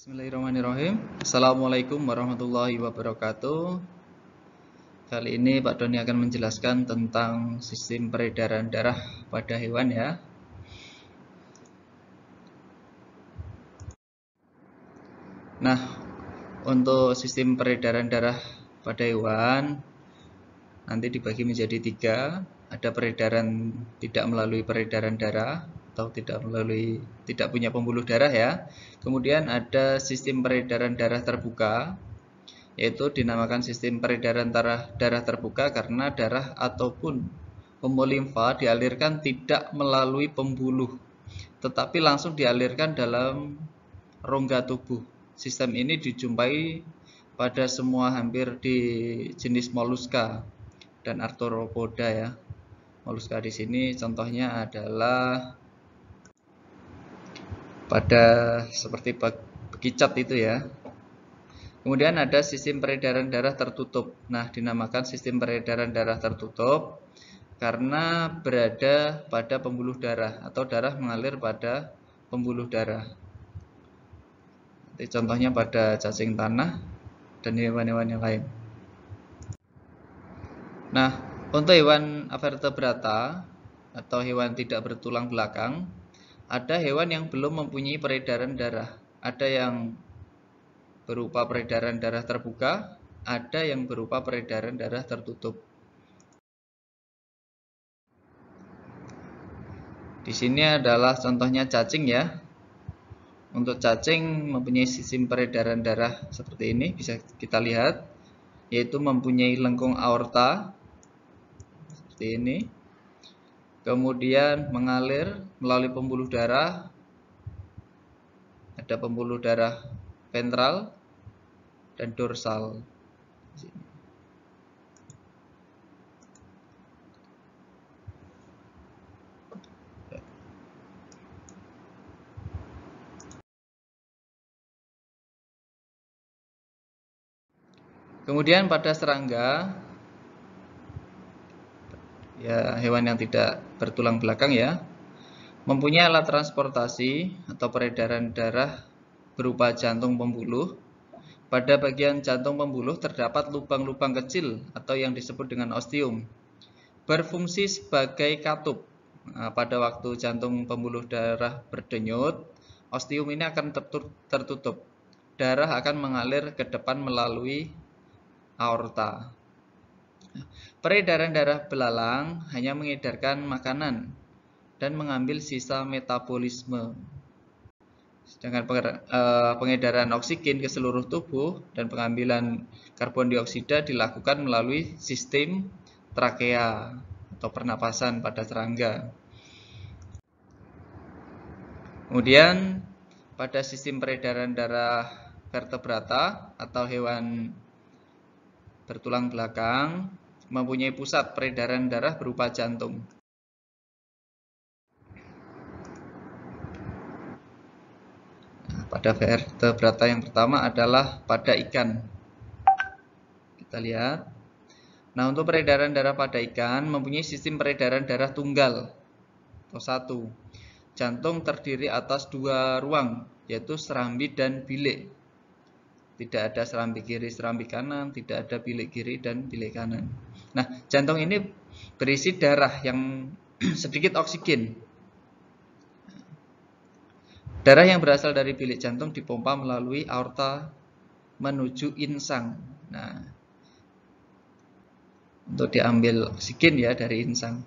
Bismillahirrahmanirrahim. Assalamualaikum warahmatullahi wabarakatuh. Kali ini Pak Doni akan menjelaskan tentang sistem peredaran darah pada hewan ya. Nah, untuk sistem peredaran darah pada hewan nanti dibagi menjadi 3. Ada peredaran tidak melalui peredaran darah atau tidak punya pembuluh darah ya. Kemudian ada sistem peredaran darah terbuka, yaitu dinamakan sistem peredaran darah terbuka karena darah ataupun hemolimfa dialirkan tidak melalui pembuluh, tetapi langsung dialirkan dalam rongga tubuh. Sistem ini dijumpai pada semua hampir di jenis moluska dan arthropoda ya. Moluska di sini contohnya adalah pada seperti bekicot itu ya. Kemudian ada sistem peredaran darah tertutup. Nah, dinamakan sistem peredaran darah tertutup karena berada pada pembuluh darah atau darah mengalir pada pembuluh darah. Contohnya pada cacing tanah dan hewan-hewan yang lain. Nah, untuk hewan avertebrata atau hewan tidak bertulang belakang, ada hewan yang belum mempunyai peredaran darah. Ada yang berupa peredaran darah terbuka, ada yang berupa peredaran darah tertutup. Di sini adalah contohnya cacing ya. Untuk cacing mempunyai sistem peredaran darah seperti ini, bisa kita lihat, yaitu mempunyai lengkung aorta seperti ini. Kemudian mengalir melalui pembuluh darah. Ada pembuluh darah ventral dan dorsal. Kemudian pada serangga, ya hewan yang tidak bertulang belakang ya, mempunyai alat transportasi atau peredaran darah berupa jantung pembuluh. Pada bagian jantung pembuluh terdapat lubang-lubang kecil atau yang disebut dengan ostium, berfungsi sebagai katup. Nah, pada waktu jantung pembuluh darah berdenyut, ostium ini akan tertutup. Darah akan mengalir ke depan melalui aorta. Peredaran darah belalang hanya mengedarkan makanan dan mengambil sisa metabolisme. Sedangkan pengedaran oksigen ke seluruh tubuh dan pengambilan karbon dioksida dilakukan melalui sistem trakea atau pernapasan pada serangga. Kemudian pada sistem peredaran darah vertebrata atau hewan bertulang belakang mempunyai pusat peredaran darah berupa jantung. Nah, pada vertebrata yang pertama adalah pada ikan. Kita lihat. Nah, untuk peredaran darah pada ikan mempunyai sistem peredaran darah tunggal atau satu. Jantung terdiri atas 2 ruang, yaitu serambi dan bilik. Tidak ada serambi kiri, serambi kanan, tidak ada bilik kiri dan bilik kanan. Nah, jantung ini berisi darah yang sedikit oksigen. Darah yang berasal dari bilik jantung dipompa melalui aorta menuju insang. Nah, untuk diambil oksigen ya dari insang.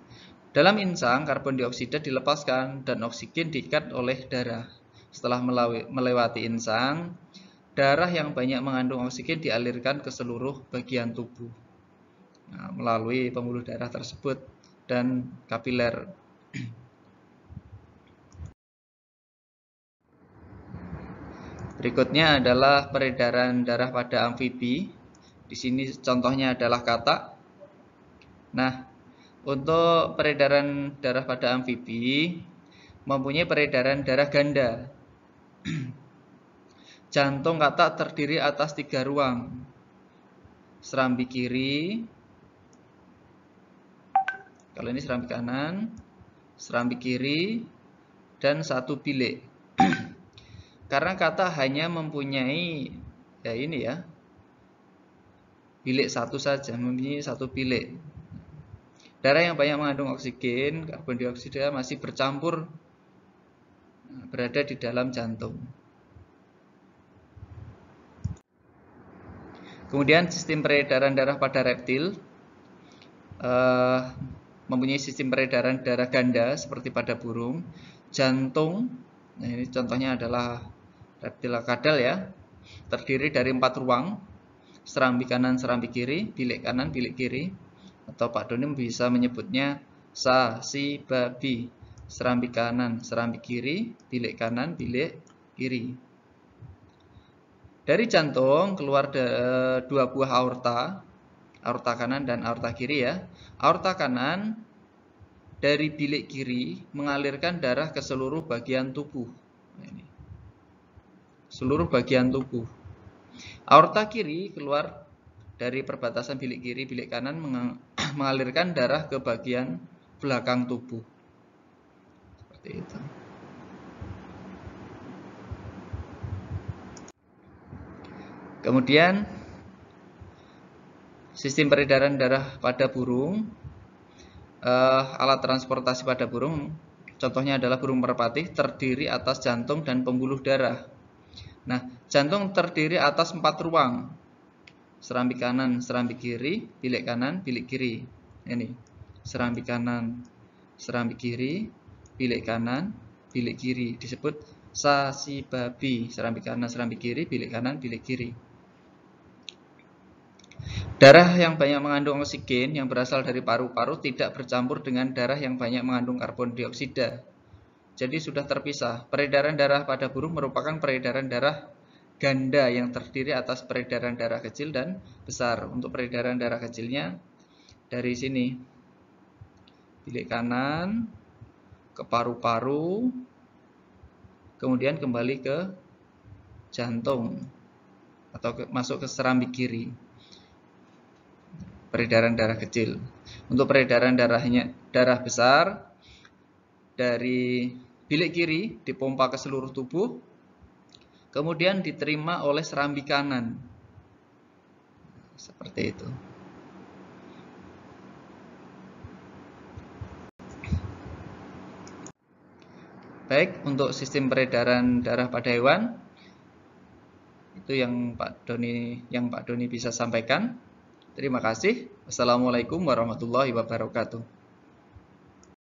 Dalam insang, karbon dioksida dilepaskan dan oksigen diikat oleh darah. Setelah melewati insang, darah yang banyak mengandung oksigen dialirkan ke seluruh bagian tubuh. Nah, melalui pembuluh darah tersebut dan kapiler. Berikutnya adalah peredaran darah pada amfibi. Di sini contohnya adalah katak. Nah, untuk peredaran darah pada amfibi mempunyai peredaran darah ganda. Jantung katak terdiri atas 3 ruang. Serambi kiri, kalau ini serambi kanan, serambi kiri, dan 1 bilik. Karena kata hanya mempunyai ya ini ya, bilik satu saja, mempunyai satu bilik. Darah yang banyak mengandung oksigen, karbon dioksida masih bercampur berada di dalam jantung. Kemudian sistem peredaran darah pada reptil mempunyai sistem peredaran darah ganda seperti pada burung. Jantung, nah ini contohnya adalah reptil kadal ya, terdiri dari 4 ruang, serambi kanan, serambi kiri, bilik kanan, bilik kiri, atau Pak Doni bisa menyebutnya sa, si, babi, serambi kanan, serambi kiri, bilik kanan, bilik kiri. Dari jantung keluar 2 buah aorta, aorta kanan dan aorta kiri ya. Aorta kanan dari bilik kiri mengalirkan darah ke seluruh bagian tubuh. Ini. Seluruh bagian tubuh. Aorta kiri keluar dari perbatasan bilik kiri, bilik kanan mengalirkan darah ke bagian belakang tubuh. Seperti itu. Kemudian sistem peredaran darah pada burung. Alat transportasi pada burung, contohnya adalah burung merpati, terdiri atas jantung dan pembuluh darah. Nah, jantung terdiri atas 4 ruang, serambi kanan, serambi kiri, bilik kanan, bilik kiri. Ini serambi kanan, serambi kiri, bilik kanan, bilik kiri, disebut sa, si, babi. Serambi kanan, serambi kiri, bilik kanan, bilik kiri. Darah yang banyak mengandung oksigen yang berasal dari paru-paru tidak bercampur dengan darah yang banyak mengandung karbon dioksida. Jadi sudah terpisah. Peredaran darah pada burung merupakan peredaran darah ganda yang terdiri atas peredaran darah kecil dan besar. Untuk peredaran darah kecilnya dari sini, bilik kanan ke paru-paru, kemudian kembali ke jantung atau masuk ke serambi kiri. Peredaran darah kecil. Untuk peredaran darah besar dari bilik kiri dipompa ke seluruh tubuh, kemudian diterima oleh serambi kanan. Seperti itu. Baik, untuk sistem peredaran darah pada hewan itu yang Pak Doni bisa sampaikan. Terima kasih. Wassalamualaikum warahmatullahi wabarakatuh.